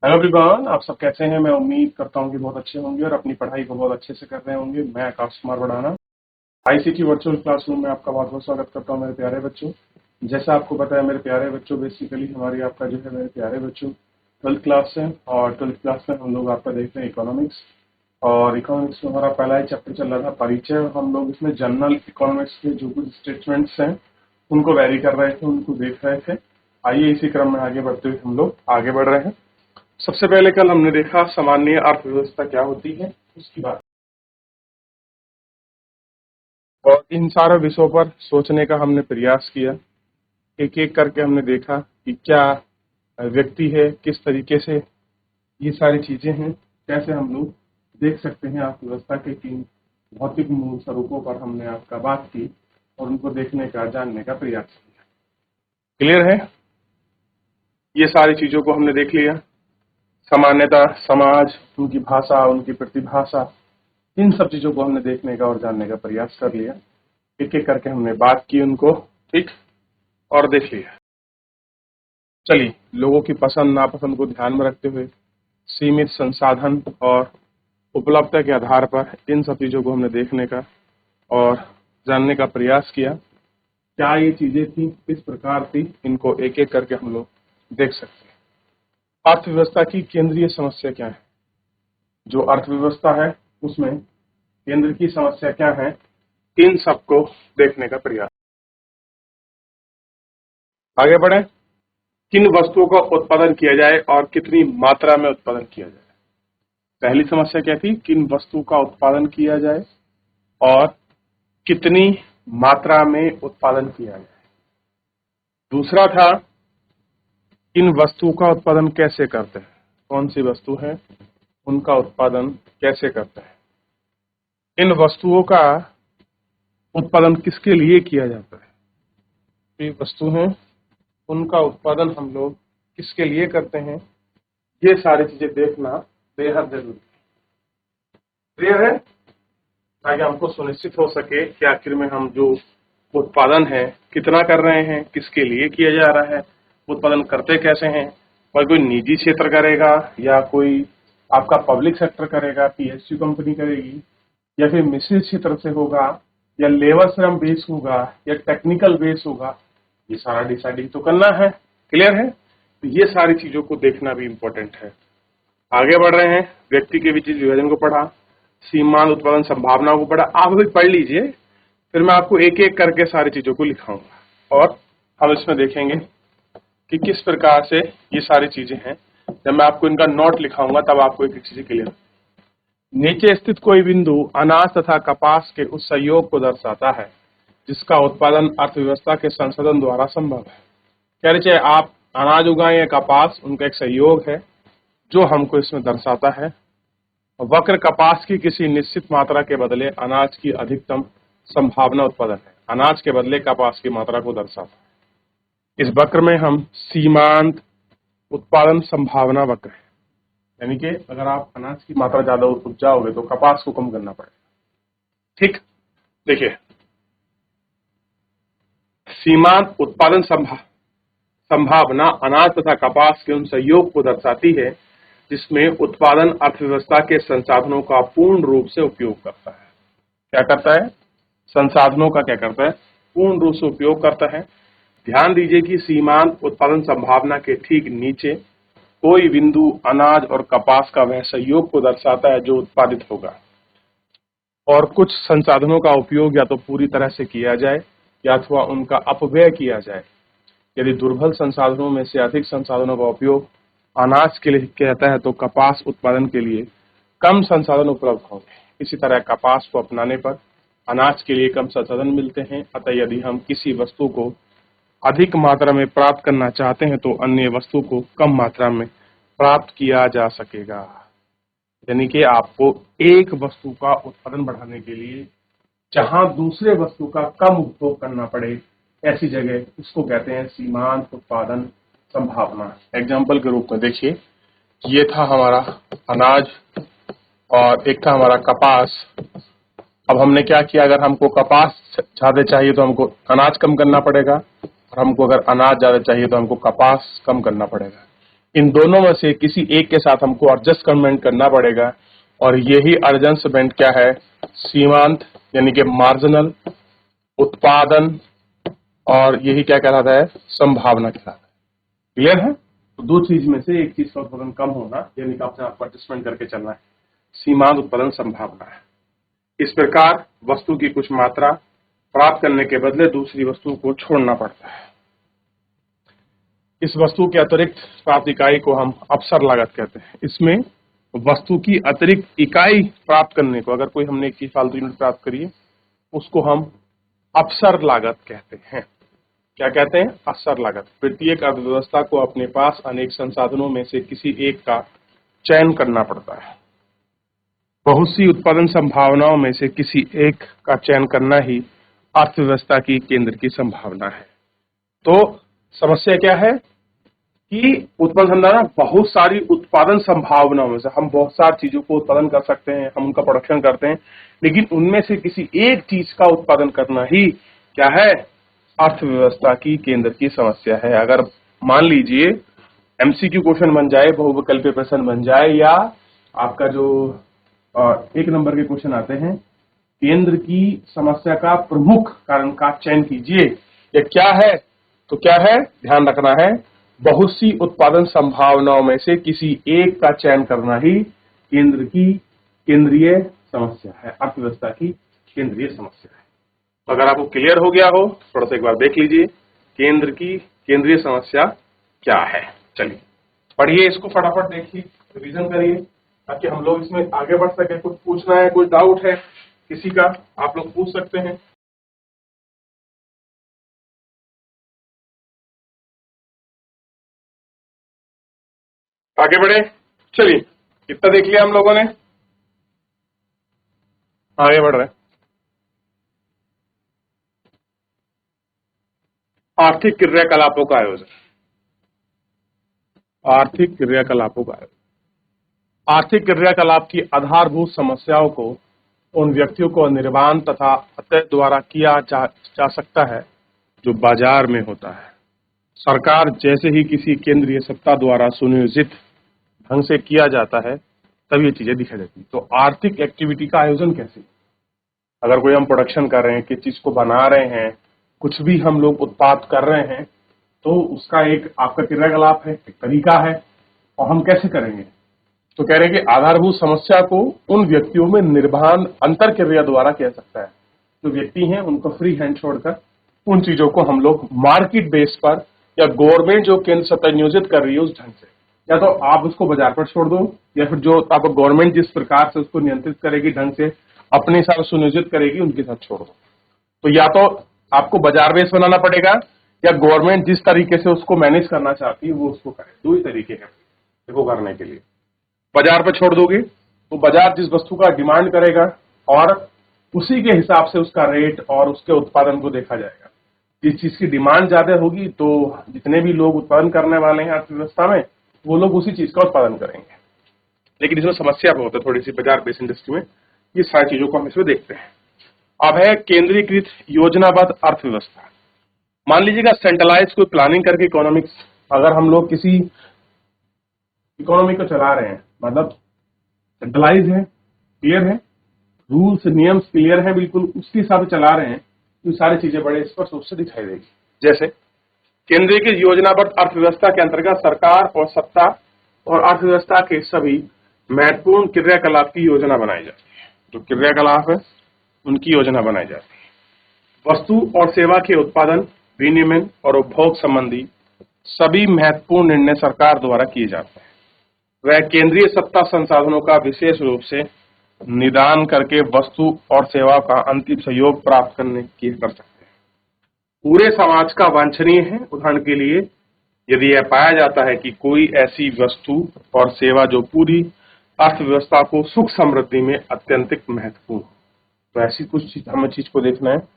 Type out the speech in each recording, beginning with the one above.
Hello everyone, आप सब कैसे हैं। मैं उम्मीद करता हूं कि बहुत अच्छे होंगे और अपनी पढ़ाई को बहुत अच्छे से कर रहे होंगे। मैं आकाश कुमार बढ़ाना आईसीटी वर्चुअल क्लासरूम में आपका बहुत बहुत स्वागत करता हूं मेरे प्यारे बच्चों। जैसा आपको पता है मेरे प्यारे बच्चों, बेसिकली हमारी आपका जो है मेरे प्यारे बच्चों 12th क्लास है और 12th क्लास में हम लोग आपका देख रहे हैं इकोनॉमिक्स। और इकोनॉमिक्स में हमारा पहला ही चैप्टर चल रहा था परिचय, और हम लोग इसमें जनरल इकोनॉमिक्स के जो कुछ स्टेटमेंट्स हैं उनको वेरी कर रहे थे, उनको देख रहे थे। आइए इसी क्रम में आगे बढ़ते हुए हम लोग आगे बढ़ रहे हैं। सबसे पहले कल हमने देखा सामान्य अर्थव्यवस्था क्या होती है, उसकी बात, और इन सारे विषयों पर सोचने का हमने प्रयास किया। एक एक करके हमने देखा कि क्या व्यक्ति है, किस तरीके से ये सारी चीजें हैं, कैसे हम लोग देख सकते हैं अर्थव्यवस्था के तीन भौतिक मूल स्वरूपों पर हमने आपका बात की और उनको देखने का, जानने का प्रयास किया। क्लियर है? ये सारी चीजों को हमने देख लिया। सामान्यता, समाज, उनकी भाषा, उनकी प्रतिभाषा, इन सब चीजों को हमने देखने का और जानने का प्रयास कर लिया। एक एक करके हमने बात की उनको, ठीक, और देख लिया। चलिए, लोगों की पसंद नापसंद को ध्यान में रखते हुए सीमित संसाधन और उपलब्धता के आधार पर इन सब चीजों को हमने देखने का और जानने का प्रयास किया। क्या ये चीजें थी, किस प्रकार थी, इनको एक एक करके हम लोग देख सकते हैं। अर्थव्यवस्था की केंद्रीय समस्या क्या है? जो अर्थव्यवस्था है उसमें केंद्र की समस्या क्या है, इन सबको देखने का प्रयास। आगे बढ़े। किन वस्तुओं का उत्पादन किया जाए और कितनी मात्रा में उत्पादन किया जाए? पहली समस्या क्या थी? किन वस्तु का उत्पादन किया जाए और कितनी मात्रा में उत्पादन किया जाए। दूसरा था किन वस्तु का उत्पादन कैसे करते हैं, कौन सी वस्तु है उनका उत्पादन कैसे करते हैं। इन वस्तुओं का उत्पादन किसके लिए किया जाता है। ये वस्तु है, उनका उत्पादन हम लोग किसके लिए करते हैं, ये सारी चीजें देखना बेहद जरूरी है। क्लियर है? ताकि हमको सुनिश्चित हो सके कि आखिर में हम जो उत्पादन है कितना कर रहे हैं, किसके लिए किया जा रहा है, उत्पादन करते कैसे हैं, और कोई निजी क्षेत्र करेगा या कोई आपका पब्लिक सेक्टर करेगा, पीएसयू कंपनी करेगी, या फिर मिश्रित क्षेत्र से होगा, या लेबर श्रम बेस होगा, या टेक्निकल बेस होगा, ये सारा डिसाइडिंग तो करना है। क्लियर है? तो ये सारी चीजों को देखना भी इंपॉर्टेंट है। आगे बढ़ रहे हैं। व्यक्ति के विचित्र विभाजन को पढ़ा, सीमांत उत्पादन संभावनाओं को पढ़ा। आप भी पढ़ लीजिए, फिर मैं आपको एक एक करके सारी चीजों को लिखाऊंगा और हम इसमें देखेंगे कि किस प्रकार से ये सारी चीजें हैं। जब मैं आपको इनका नोट लिखाऊंगा तब आपको एक एक चीज क्लियर। नीचे स्थित कोई बिंदु अनाज तथा कपास के उस सहयोग को दर्शाता है जिसका उत्पादन अर्थव्यवस्था के संसाधन द्वारा संभव है। कह रहे चाहे आप अनाज उगाएं या कपास, उनका एक सहयोग है जो हमको इसमें दर्शाता है। वक्र कपास की किसी निश्चित मात्रा के बदले अनाज की अधिकतम संभावना उत्पादन है। अनाज के बदले कपास की मात्रा को दर्शाता है। इस वक्र में हम सीमांत उत्पादन संभावना वक्र है, यानी कि अगर आप अनाज की मात्रा ज्यादा उपजाओगे तो कपास को कम करना पड़ेगा। ठीक, देखिए, सीमांत उत्पादन संभावना अनाज तथा कपास के उन सहयोग को दर्शाती है जिसमें उत्पादन अर्थव्यवस्था के संसाधनों का पूर्ण रूप से उपयोग करता है। क्या करता है? संसाधनों का क्या करता है? पूर्ण रूप से उपयोग करता है। ध्यान दीजिए कि सीमांत उत्पादन संभावना के ठीक नीचे कोई बिंदु अनाज और कपास का वह सहयोग को दर्शाता है जो उत्पादित होगा, और कुछ संसाधनों का उपयोग या तो पूरी तरह से किया जाए या अथवा उनका अपव्यय किया जाए। यदि दुर्बल संसाधनों में से अधिक संसाधनों का उपयोग अनाज के लिए कहता है तो कपास उत्पादन के लिए कम संसाधन उपलब्ध होंगे। इसी तरह कपास को अपनाने पर अनाज के लिए कम संसाधन मिलते हैं। अतः यदि हम किसी वस्तु को अधिक मात्रा में प्राप्त करना चाहते हैं तो अन्य वस्तु को कम मात्रा में प्राप्त किया जा सकेगा। यानी कि आपको एक वस्तु का उत्पादन बढ़ाने के लिए जहां दूसरे वस्तु का कम उपभोग करना पड़े, ऐसी जगह उसको कहते हैं सीमांत उत्पादन संभावना। एग्जाम्पल के रूप में देखिए, ये था हमारा अनाज और एक था हमारा कपास। अब हमने क्या किया, अगर हमको कपास ज्यादा चाहिए तो हमको अनाज कम करना पड़ेगा, और हमको अगर अनाज ज्यादा चाहिए तो हमको कपास कम करना पड़ेगा। इन दोनों में से किसी एक के साथ हमको एडजस्टमेंट करना पड़ेगा, और यही एडजस्टमेंट क्या है, सीमांत यानी कि मार्जिनल उत्पादन, और यही क्या कहलाता है, संभावना कहलाता है। क्लियर है? तो दो चीज में से एक चीज का उत्पादन कम होना यानी कि अपने आप को एडजस्टमेंट करके चलना है, सीमांत उत्पादन संभावना है। इस प्रकार वस्तु की कुछ मात्रा प्राप्त करने के बदले दूसरी वस्तु को छोड़ना पड़ता है। इस वस्तु के अतिरिक्त प्राप्त इकाई को हम अवसर लागत कहते हैं। इसमें वस्तु की अतिरिक्त इकाई प्राप्त करने को, अगर कोई हमने एक चीज फालतू यूनिट प्राप्त करी है, उसको हम अवसर लागत कहते हैं। क्या कहते हैं? अवसर लागत। प्रत्येक अर्थव्यवस्था को अपने पास अनेक संसाधनों में से किसी एक का चयन करना पड़ता है। बहुत सी उत्पादन संभावनाओं में से किसी एक का चयन करना ही अर्थव्यवस्था की केंद्र की संभावना है। तो समस्या क्या है कि उत्पादन संभावना, बहुत सारी उत्पादन संभावनाओं में से हम बहुत सारी चीजों को उत्पादन कर सकते हैं, हम उनका प्रोडक्शन करते हैं, लेकिन उनमें से किसी एक चीज का उत्पादन करना ही क्या है, अर्थव्यवस्था की केंद्र की समस्या है। अगर मान लीजिए एमसीक्यू क्वेश्चन बन जाए, बहुविकल्पीय प्रश्न बन जाए, या आपका जो एक नंबर के क्वेश्चन आते हैं, केंद्र की समस्या का प्रमुख कारण का चयन कीजिए, ये क्या है, तो क्या है, ध्यान रखना है, बहुत सी उत्पादन संभावनाओं में से किसी एक का चयन करना ही केंद्र की केंद्रीय समस्या है, अर्थव्यवस्था की केंद्रीय समस्या है। अगर आपको क्लियर हो गया हो, थोड़ा सा एक बार देख लीजिए केंद्र की केंद्रीय समस्या क्या है। चलिए पढ़िए इसको, फटाफट देखिए, रिवीजन करिए, ताकि हम लोग इसमें आगे बढ़ सके। कुछ पूछना है, कुछ डाउट है किसी का, आप लोग पूछ सकते हैं। आगे बढ़े, चलिए कितना देख लिया हम लोगों ने, आगे बढ़ रहे हैं। आर्थिक क्रियाकलापों का आयोजन। आर्थिक क्रियाकलापों का आयोजन, आर्थिक क्रियाकलाप की आधारभूत समस्याओं को उन व्यक्तियों को निर्माण तथा अत्यय द्वारा किया जा सकता है जो बाजार में होता है। सरकार जैसे ही किसी केंद्रीय सत्ता द्वारा सुनियोजित ढंग से किया जाता है, तब ये चीजें दिखाई देती। तो आर्थिक एक्टिविटी का आयोजन कैसे, अगर कोई हम प्रोडक्शन कर रहे हैं, किसी चीज को बना रहे हैं, कुछ भी हम लोग उत्पाद कर रहे हैं, तो उसका एक आपका क्रियाकलाप है, एक तरीका है, और हम कैसे करेंगे। तो कह रहे हैं कि आधारभूत समस्या को उन व्यक्तियों में निर्बाध अंतर क्रिया द्वारा किया सकता है। जो व्यक्ति हैं उनको फ्री हैंड छोड़कर उन चीजों को हम लोग मार्केट बेस पर, या गवर्नमेंट जो केंद्र सत्ता नियोजित कर रही है उस ढंग से, या तो आप उसको बाजार पर छोड़ दो, या फिर जो आपको गवर्नमेंट जिस प्रकार से उसको नियंत्रित करेगी, ढंग से अपने हिसाब से सुनियोजित करेगी, उनके साथ छोड़ दो। तो या तो आपको बाजार बेस बनाना पड़ेगा, या गवर्नमेंट जिस तरीके से उसको मैनेज करना चाहती है वो उसको करे। दो ही तरीके हैं देखो करने के लिए। बाजार पर छोड़ दोगे तो बाजार जिस वस्तु का डिमांड करेगा और उसी के हिसाब से उसका रेट और उसके उत्पादन को देखा जाएगा। जिस चीज की डिमांड ज्यादा होगी तो जितने भी लोग उत्पादन करने वाले हैं अर्थव्यवस्था में, वो लोग उसी चीज का उत्पादन करेंगे। लेकिन इसमें समस्या बहुत है थोड़ी सी बाजार बेस्ड इंडस्ट्री में, ये सारी चीजों को हम इसमें देखते हैं। अब है केंद्रीकृत योजनाबद्ध अर्थव्यवस्था। मान लीजिएगा सेंट्रलाइज कोई प्लानिंग करके इकोनॉमिक्स, अगर हम लोग किसी इकोनॉमी को चला रहे हैं, मतलब सेंट्रलाइज है, क्लियर है, रूल्स नियम क्लियर है, बिल्कुल उसके हिसाब से चला रहे हैं, तो सारी चीजें बड़े स्पष्ट रूप से दिखाई देगी। जैसे केंद्रीय की योजनाबद्ध अर्थव्यवस्था के अंतर्गत सरकार और सत्ता और अर्थव्यवस्था के सभी महत्वपूर्ण क्रियाकलाप की योजना बनाई जाती है। जो क्रियाकलाप है उनकी योजना बनाई जाती है। वस्तु और सेवा के उत्पादन, विनिमय और उपभोग संबंधी सभी महत्वपूर्ण निर्णय सरकार द्वारा किए जाते हैं। वह केंद्रीय सत्ता संसाधनों का विशेष रूप से निदान करके वस्तु और सेवा का अंतिम सहयोग प्राप्त करने की कर सकते हैं। पूरे समाज का वांछनीय है। उदाहरण के लिए यदि यह पाया जाता है कि कोई ऐसी वस्तु और सेवा जो पूरी अर्थव्यवस्था को सुख समृद्धि में अत्यंतिक महत्वपूर्ण हो, तो ऐसी कुछ चीज हमें चीज को देखना है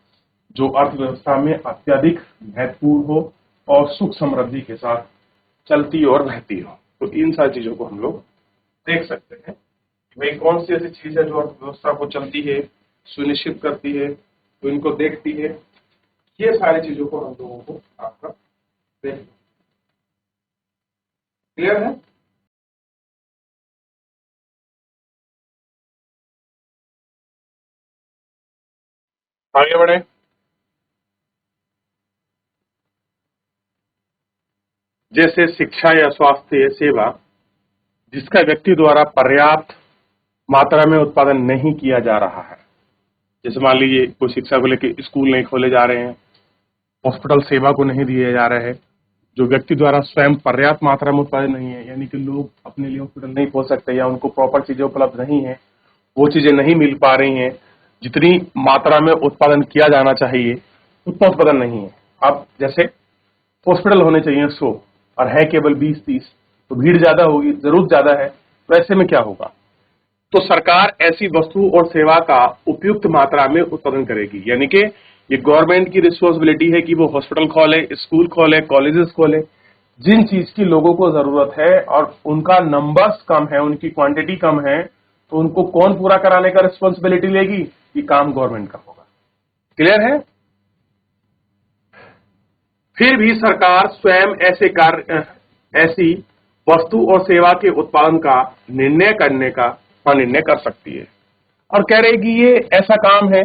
जो अर्थव्यवस्था में अत्यधिक महत्वपूर्ण हो और सुख समृद्धि के साथ चलती और रहती हो। तो इन सारी चीजों को हम लोग देख सकते हैं, भाई कौन सी ऐसी चीज है जो अर्थव्यवस्था को चलती है, सुनिश्चित करती है, तो इनको देखती है। ये सारी चीजों को हम लोगों को आपका देखना। क्लियर है? आगे बढ़े। जैसे शिक्षा या स्वास्थ्य सेवा जिसका व्यक्ति द्वारा पर्याप्त मात्रा में उत्पादन नहीं किया जा रहा है, जैसे मान लीजिए कोई शिक्षा को लेकर स्कूल नहीं खोले जा रहे हैं, हॉस्पिटल सेवा को नहीं दिए जा रहे हैं, जो व्यक्ति द्वारा स्वयं पर्याप्त मात्रा में उत्पादन नहीं है, यानी कि लोग अपने लिए हॉस्पिटल नहीं खोल सकते या उनको प्रॉपर चीजें उपलब्ध नहीं है, वो चीजें नहीं मिल पा रही हैं, जितनी मात्रा में उत्पादन किया जाना चाहिए उतना उत्पादन नहीं है। अब जैसे हॉस्पिटल होने चाहिए 100 और है केवल 20-30, तो भीड़ ज्यादा होगी, जरूरत ज्यादा है, तो ऐसे में क्या होगा? तो सरकार ऐसी वस्तु और सेवा का उपयुक्त मात्रा में उत्पादन करेगी, यानी कि ये गवर्नमेंट की रिस्पॉन्सिबिलिटी है कि वो हॉस्पिटल खोले, स्कूल खोले, कॉलेजेस खोले, जिन चीज की लोगों को जरूरत है और उनका नंबर्स कम है, उनकी क्वांटिटी कम है, तो उनको कौन पूरा कराने का रिस्पॉन्सिबिलिटी लेगी? ये काम गवर्नमेंट का होगा। क्लियर है? फिर भी सरकार स्वयं ऐसी वस्तु और सेवा के उत्पादन का निर्णय करने का निर्णय कर सकती है और कह रही कि ये ऐसा काम है,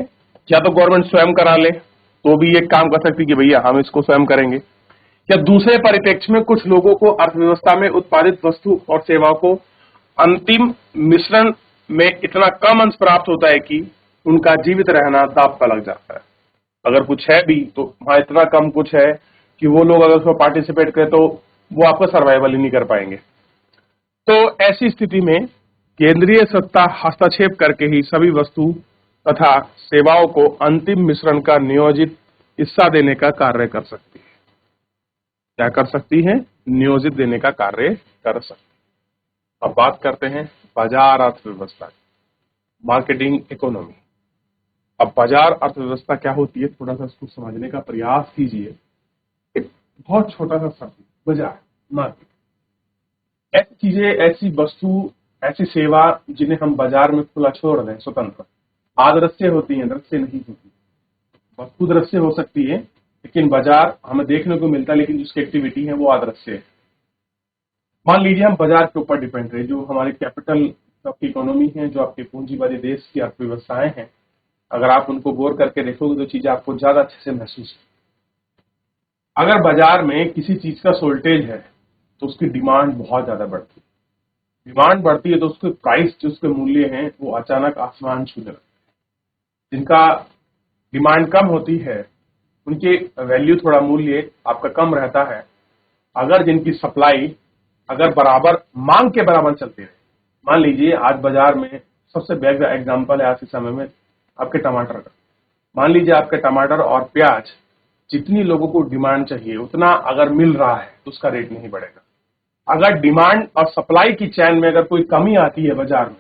या तो गवर्नमेंट स्वयं करा ले तो भी ये काम कर सकती है कि भैया हम इसको स्वयं करेंगे, या दूसरे परिप्रेक्ष्य में कुछ लोगों को अर्थव्यवस्था में उत्पादित वस्तु और सेवाओं को अंतिम मिश्रण में इतना कम अंश प्राप्त होता है कि उनका जीवित रहना दांव पर लग जाता है। अगर कुछ है भी तो वहां इतना कम कुछ है कि वो लोग अगर उसमें पार्टिसिपेट करें तो वो आपका सर्वाइवल ही नहीं कर पाएंगे। तो ऐसी स्थिति में केंद्रीय सत्ता हस्तक्षेप करके ही सभी वस्तु तथा सेवाओं को अंतिम मिश्रण का नियोजित हिस्सा देने का कार्य कर सकती है। क्या कर सकती है? नियोजित देने का कार्य कर सकती है। अब बात करते हैं बाजार अर्थव्यवस्था की, मार्केटिंग इकोनॉमी। अब बाजार अर्थव्यवस्था क्या होती है, थोड़ा सा इसको समझने का प्रयास कीजिए। एक बहुत छोटा सा शब्द, बाजार, मार्केट, ऐसी चीजें, ऐसी वस्तु, ऐसी सेवा जिन्हें हम बाजार में खुला छोड़ दें, स्वतंत्र, आदृश्य होती है, दृश्य नहीं होती। वस्तु दृश्य हो सकती है लेकिन बाजार हमें देखने को मिलता है, लेकिन जिसकी एक्टिविटी है वो अदृश्य है। मान लीजिए हम बाजार के ऊपर डिपेंड रहे, जो हमारे कैपिटल आपकी इकोनॉमी है, जो आपके पूंजीवादी देश की अर्थव्यवस्थाएं हैं, अगर आप उनको गौर करके देखोगे तो चीजें आपको ज्यादा अच्छे से महसूस है। अगर बाजार में किसी चीज का शॉर्टेज है तो उसकी डिमांड बहुत ज्यादा बढ़ती है, डिमांड बढ़ती है तो उसके प्राइस, जो उसके मूल्य हैं, वो अचानक आसमान छूने लगते हैं। जिनका डिमांड कम होती है उनके वैल्यू, थोड़ा मूल्य आपका कम रहता है। अगर जिनकी सप्लाई अगर बराबर, मांग के बराबर चलती रहे, मान लीजिए आज बाजार में सबसे बेस्ट एग्जांपल है आज के समय में आपके टमाटर का। मान लीजिए आपके टमाटर और प्याज, जितनी लोगों को डिमांड चाहिए उतना अगर मिल रहा है तो उसका रेट नहीं बढ़ेगा। अगर डिमांड और सप्लाई की चैन में अगर कोई कमी आती है बाजार में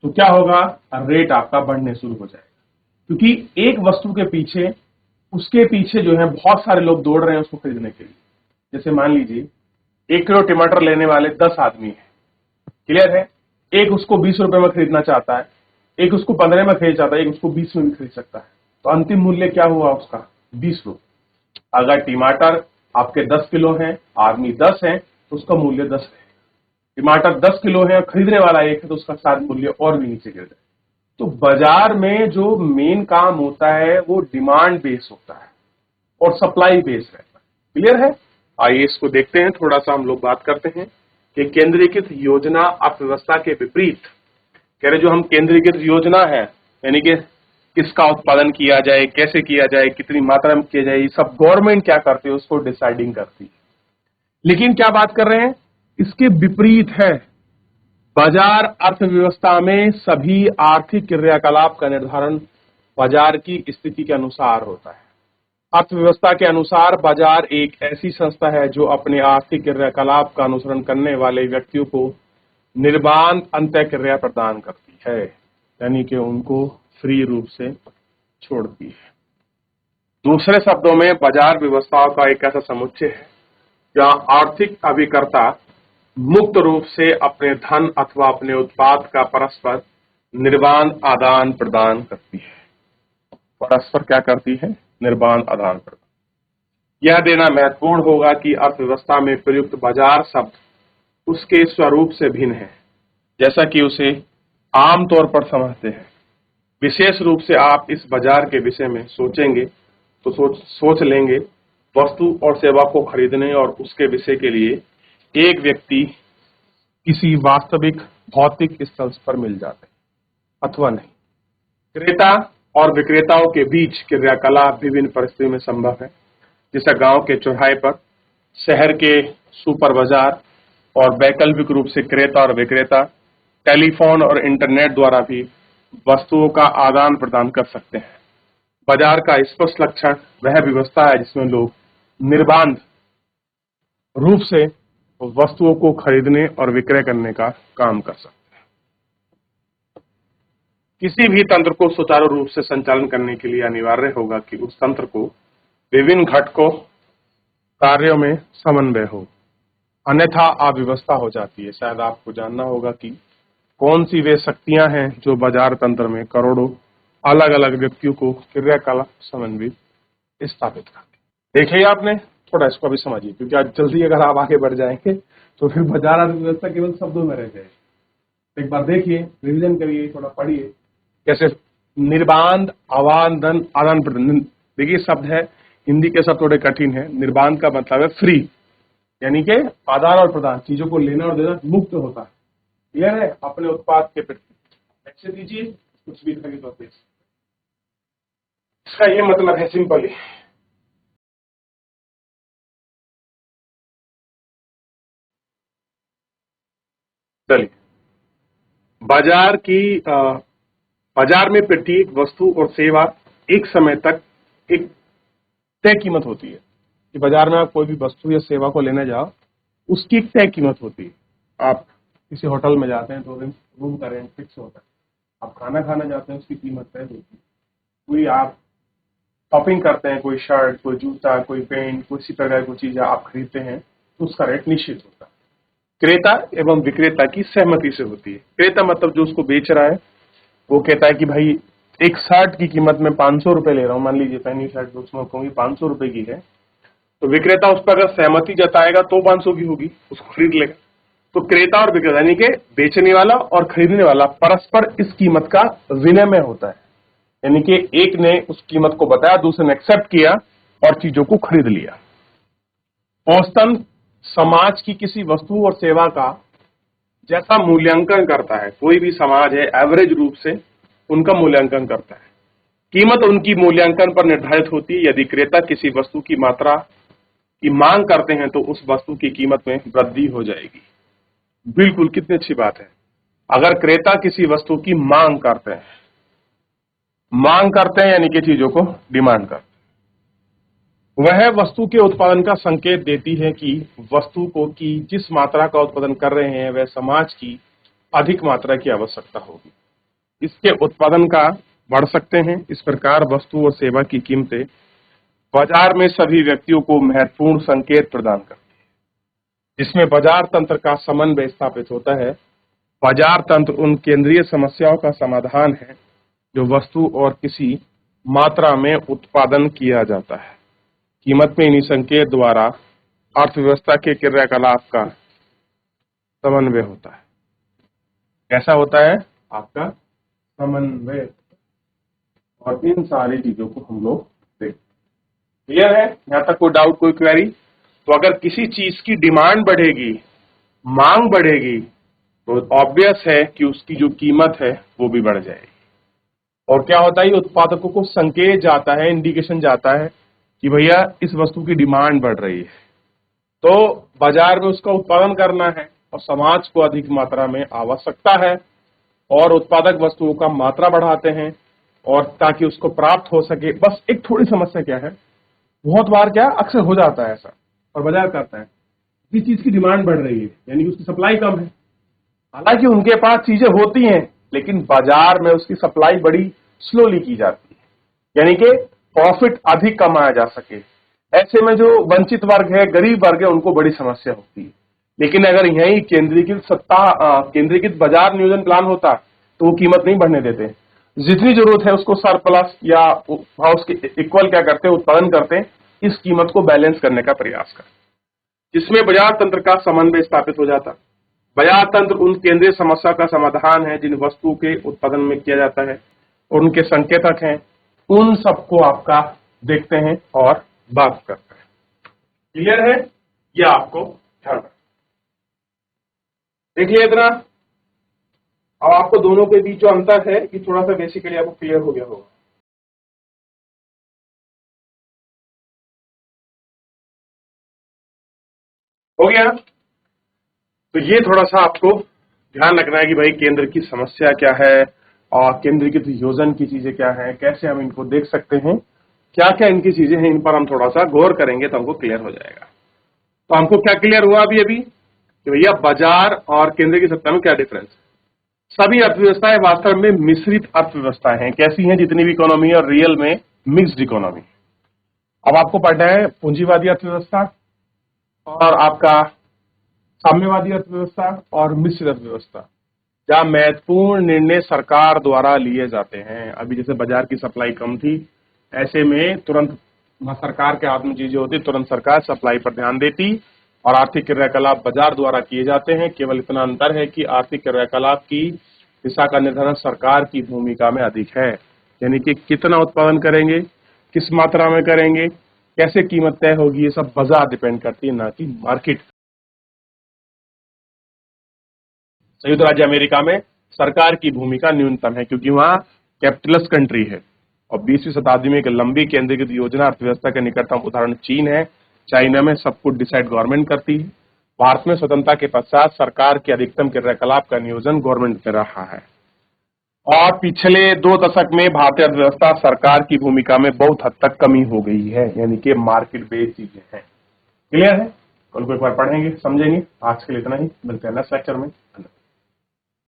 तो क्या होगा? रेट आपका बढ़ने शुरू हो जाएगा, क्योंकि एक वस्तु के पीछे, उसके पीछे जो है बहुत सारे लोग दौड़ रहे हैं उसको खरीदने के लिए। जैसे मान लीजिए 1 किलो टमाटर लेने वाले 10 आदमी हैं, क्लियर है? एक उसको 20 रुपए में खरीदना चाहता है, एक उसको 15 में खरीद चाहता है, एक उसको 20 में भी खरीद सकता है, तो अंतिम मूल्य क्या हुआ उसका? 20 रुपए। अगर टमाटर आपके 10 किलो हैं, आदमी 10 है, तो उसका मूल्य 10 है। टमाटर 10 किलो है, खरीदने वाला एक है, तो उसका शायद मूल्य और भी नीचे गिर जाए। तो बाजार में जो मेन काम होता है वो डिमांड बेस होता है और सप्लाई बेस रहता है। क्लियर है? आइए इसको देखते हैं, थोड़ा सा हम लोग बात करते हैं कि केंद्रीकृत योजना अर्थव्यवस्था के विपरीत, कह रहे जो हम केंद्रीकृत योजना है, यानी कि किसका उत्पादन किया जाए, कैसे किया जाए, कितनी मात्रा में किया जाए, ये सब गवर्नमेंट क्या करती है उसको डिसाइडिंग करती है। लेकिन क्या बात कर रहे हैं, इसके विपरीत है। बाजार अर्थव्यवस्था में सभी आर्थिक क्रियाकलाप का निर्धारण बाजार की स्थिति के अनुसार होता है। अर्थव्यवस्था के अनुसार बाजार एक ऐसी संस्था है जो अपने आर्थिक क्रियाकलाप का अनुसरण करने वाले व्यक्तियों को निर्बाध अंतःक्रिया प्रदान करती है, यानी कि उनको फ्री रूप से छोड़ती है। दूसरे शब्दों में बाजार व्यवस्थाओं का एक ऐसा समुच्चय है जहां आर्थिक अभिकर्ता मुक्त रूप से अपने धन अथवा अपने उत्पाद का परस्पर निर्बाध आदान प्रदान करती है। परस्पर क्या करती है? निर्बाध आदान प्रदान। यह देना महत्वपूर्ण होगा कि अर्थव्यवस्था में प्रयुक्त बाजार शब्द उसके स्वरूप से भिन्न है, जैसा कि उसे आमतौर पर समझते हैं। विशेष रूप से आप इस बाजार के विषय में सोचेंगे तो सोच लेंगे, वस्तु और सेवा को खरीदने और उसके विषय के लिए एक व्यक्ति किसी वास्तविक भौतिक स्थल पर मिल जाते हैं अथवा नहीं। क्रेता और विक्रेताओं के बीच क्रियाकलाप विभिन्न परिस्थितियों में संभव है, जैसे गांव के चौराहे पर, शहर के सुपर बाजार, और वैकल्पिक रूप से क्रेता और विक्रेता टेलीफोन और इंटरनेट द्वारा भी वस्तुओं का आदान प्रदान कर सकते हैं। बाजार का स्पष्ट लक्षण वह व्यवस्था है जिसमें लोग निर्बाध रूप से वस्तुओं को खरीदने और विक्रय करने का काम कर सकते हैं। किसी भी तंत्र को सुचारू रूप से संचालन करने के लिए अनिवार्य होगा कि उस तंत्र को विभिन्न घटकों कार्यों में समन्वय हो, अन्यथा अव्यवस्था हो जाती है। शायद आपको जानना होगा कि कौन सी वे शक्तियां हैं जो बाजार तंत्र में करोड़ों अलग अलग व्यक्तियों को क्रियाकलाप समन्वित स्थापित करती। देखिए आपने, थोड़ा इसको भी समझिए, क्योंकि आज जल्दी अगर आप आगे बढ़ जाएंगे तो फिर बाजार अर्थव्यवस्था केवल शब्दों में रह जाएगी। एक बार देखिए, रिवीजन करिए, थोड़ा पढ़िए कैसे निर्बाध आवादन आदान प्रदान। देखिए शब्द है, हिंदी के शब्द थोड़े कठिन है। निर्बाध का मतलब है फ्री, यानी कि आदान और प्रदान, चीजों को लेना और देना मुक्त होता है। क्लियर है? अपने उत्पाद के प्रति ऐसे दीजिए, कुछ भी खरीदो होते, इसका ये मतलब है सिंपली। चलिए, बाजार में प्रत्येक वस्तु और सेवा एक समय तक एक तय कीमत होती है। कि बाजार में आप कोई भी वस्तु या सेवा को लेने जाओ, उसकी एक तय कीमत होती है। आप किसी होटल में जाते हैं तो रूम का रेंट फिक्स होता है। आप खाना खाना जाते हैं, उसकी कीमत तय होती है। कोई आप शॉपिंग करते हैं, कोई शर्ट, कोई जूता, कोई पेंट, किसी प्रकार की चीज आप खरीदते हैं तो उसका रेट निश्चित होता है। क्रेता एवं विक्रेता की सहमति से होती है। क्रेता मतलब जो उसको बेच रहा है वो कहता है कि भाई एक शर्ट की कीमत में 500 रुपए ले रहा हूं, मान लीजिए पहनी शर्ट उसमें कहूंगी 500 रुपए की है, तो विक्रेता उस पर अगर सहमति जताएगा तो 500 की होगी, उसको खरीद लेगा। तो क्रेता और विक्रेता यानी कि बेचने वाला और खरीदने वाला परस्पर इस कीमत का विनिमय होता है, यानी कि एक ने उस कीमत को बताया, दूसरे ने एक्सेप्ट किया और चीजों को खरीद लिया। औसतन समाज की किसी वस्तु और सेवा का जैसा मूल्यांकन करता है, कोई भी समाज है एवरेज रूप से उनका मूल्यांकन करता है। कीमत उनकी मूल्यांकन पर निर्धारित होती है। यदि क्रेता किसी वस्तु की मात्रा की मांग करते हैं तो उस वस्तु की कीमत में वृद्धि हो जाएगी। बिल्कुल, कितनी अच्छी बात है। अगर क्रेता किसी वस्तु की मांग करते हैं यानी कि चीजों को डिमांड करते हैं, वह वस्तु के उत्पादन का संकेत देती है कि वस्तु को की जिस मात्रा का उत्पादन कर रहे हैं वह समाज की अधिक मात्रा की आवश्यकता होगी, इसके उत्पादन का बढ़ सकते हैं। इस प्रकार वस्तु और सेवा की कीमतें बाजार में सभी व्यक्तियों को महत्वपूर्ण संकेत प्रदान करती है, जिसमें बाजार तंत्र का समन्वय स्थापित होता है। बाजार तंत्र उन केंद्रीय समस्याओं का समाधान है जो वस्तु और किसी मात्रा में उत्पादन किया जाता है। कीमत में इन्हीं संकेत द्वारा अर्थव्यवस्था के क्रियाकलाप का समन्वय होता है। कैसा होता है आपका समन्वय? और इन सारी चीजों को हम लोग देखते। क्लियर है? यहां तक कोई डाउट, कोई क्वेरी? तो अगर किसी चीज की डिमांड बढ़ेगी, मांग बढ़ेगी, तो ऑब्वियस है कि उसकी जो कीमत है वो भी बढ़ जाएगी। और क्या होता है, उत्पादकों को संकेत जाता है, इंडिकेशन जाता है कि भैया इस वस्तु की डिमांड बढ़ रही है, तो बाजार में उसका उत्पादन करना है और समाज को अधिक मात्रा में आवश्यकता है और उत्पादक वस्तुओं का मात्रा बढ़ाते हैं और ताकि उसको प्राप्त हो सके। बस एक थोड़ी समस्या क्या है, बहुत बार क्या अक्सर हो जाता है ऐसा, और बाजार करता है किसी चीज की डिमांड बढ़ रही है यानी कि उसकी सप्लाई कम है, हालांकि उनके पास चीजें होती हैं लेकिन बाजार में उसकी सप्लाई बड़ी स्लोली की जाती है, यानी कि प्रॉफिट अधिक कमाया जा सके। ऐसे में जो वंचित वर्ग है, गरीब वर्ग है, उनको बड़ी समस्या होती है। लेकिन अगर यही केंद्रीकृत बाजार नियोजन प्लान होता तो वो कीमत नहीं बढ़ने देते, जितनी जरूरत है उसको सरप्लस या उसके इक्वल क्या करते हैं, उत्पादन करते हैं, इस कीमत को बैलेंस करने का प्रयास करते, जिसमें बाजार तंत्र का समन्वय स्थापित हो जाता। बाजार तंत्र उन केंद्रीय समस्या का समाधान है जिन वस्तुओं के उत्पादन में किया जाता है, और उनके संकेतक हैं, उन सबको आपका देखते हैं और बात करते हैं। क्लियर है? यह आपको ध्यान रखना। देख लिया इतना। अब आपको दोनों के बीच जो अंतर है कि थोड़ा सा बेसिकली आपको क्लियर हो गया होगा। हो गया? तो ये थोड़ा सा आपको ध्यान रखना है कि भाई केंद्र की समस्या क्या है और केंद्रीकृत योजना की चीजें क्या है, कैसे हम इनको देख सकते हैं, क्या क्या इनकी चीजें हैं, इन पर हम थोड़ा सा गौर करेंगे तो हमको क्लियर हो जाएगा। तो हमको क्या क्लियर हुआ अभी कि भैया बाजार और केंद्र की सत्ता में क्या डिफरेंस है। सभी अर्थव्यवस्थाएं वास्तव में मिश्रित अर्थव्यवस्थाएं हैं। कैसी हैं? जितनी भी इकोनॉमी है और रियल में मिक्स्ड इकोनॉमी। अब आपको पढ़ना है पूंजीवादी अर्थव्यवस्था और आपका साम्यवादी अर्थव्यवस्था और मिश्र अर्थव्यवस्था, जहां महत्वपूर्ण निर्णय सरकार द्वारा लिए जाते हैं। अभी जैसे बाजार की सप्लाई कम थी, ऐसे में तुरंत सरकार के हाथ में चीजें होती, तुरंत सरकार सप्लाई पर ध्यान देती और आर्थिक क्रियाकलाप बाजार द्वारा किए जाते हैं। केवल इतना अंतर है कि आर्थिक क्रियाकलाप की दिशा का निर्धारण सरकार की भूमिका में अधिक है, यानी कि कितना उत्पादन करेंगे, किस मात्रा में करेंगे, कैसे कीमत तय होगी, ये सब बाजार डिपेंड करती है, ना कि मार्केट। संयुक्त राज्य अमेरिका में सरकार की भूमिका न्यूनतम है क्योंकि वहां कैपिटलिस्ट कंट्री है और 20वीं शताब्दी में एक लंबी केंद्रीकृत योजना अर्थव्यवस्था के निकटतम उदाहरण चीन है। चाइना में सब कुछ डिसाइड गवर्नमेंट करती है। भारत में स्वतंत्रता के पश्चात सरकार के अधिकतम क्रियाकलाप का नियोजन गवर्नमेंट कर रहा है और पिछले 2 दशक में भारतीय अर्थव्यवस्था सरकार की भूमिका में बहुत हद तक कमी हो गई है, यानी कि मार्केट बेस्ड चीजें हैं। क्लियर है? कल को एक बार पढ़ेंगे, समझेंगे। आज के लिए इतना ही, मिलते हैं नेक्स्ट लेक्चर में।